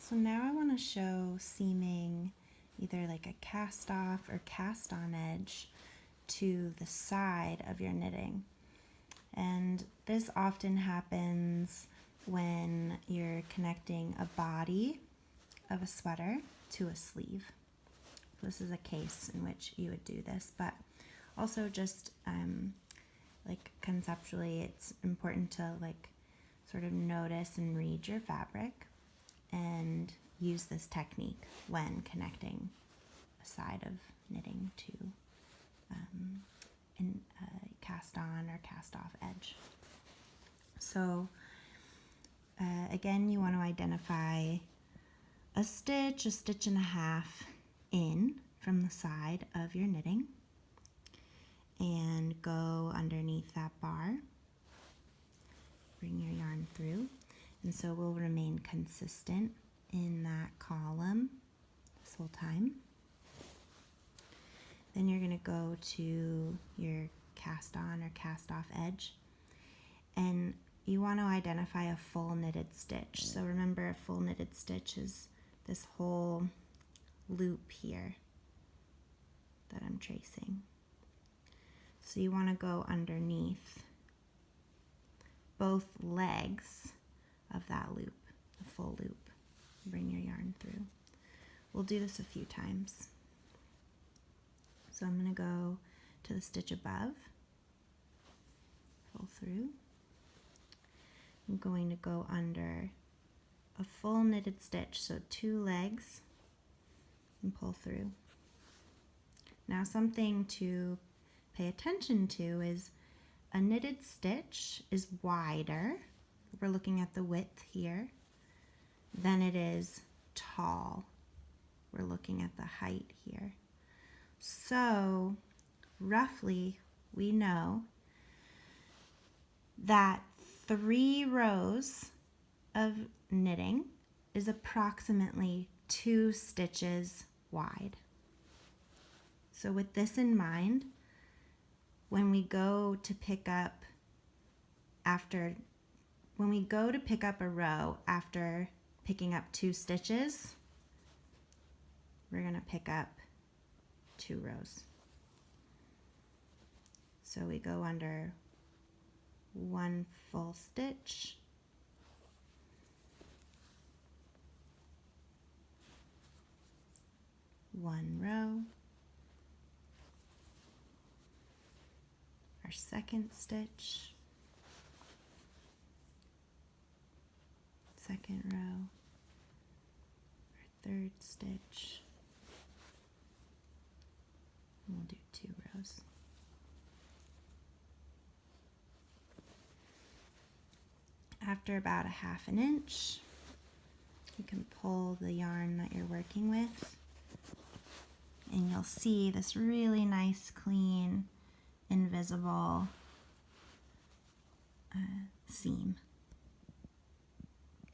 So now I want to show seaming either like a cast off or cast on edge to the side of your knitting. And this often happens when you're connecting a body of a sweater to a sleeve. This is a case in which you would do this, but also just like conceptually, it's important to like sort of notice and read your fabric and use this technique when connecting a side of knitting to a cast on or cast off edge. So again, you want to identify a stitch and a half in from the side of your knitting and go underneath that bar. Bring your yarn through, and so we'll remain consistent in that column this whole time. Then you're going to go to your cast on or cast off edge, and you want to identify a full knitted stitch. So remember, a full knitted stitch is this whole loop here that I'm tracing. So you want to go underneath both legs of that loop, the full loop. Bring your yarn through. We'll do this a few times. So I'm going to go to the stitch above, pull through. I'm going to go under a full knitted stitch, so 2 legs, and pull through. Now something to pay attention to is a knitted stitch is wider, we're looking at the width here, than it is tall. We're looking at the height here. So roughly we know that 3 rows of knitting is approximately 2 stitches wide. So with this in mind, when we go to pick up a row after picking up 2 stitches, we're going to pick up 2 rows. So we go under 1 full stitch, one row, our second stitch, second row, our third stitch, and we'll do 2 rows. After about a 1/2 inch, you can pull the yarn that you're working with, and you'll see this really nice, clean, invisible seam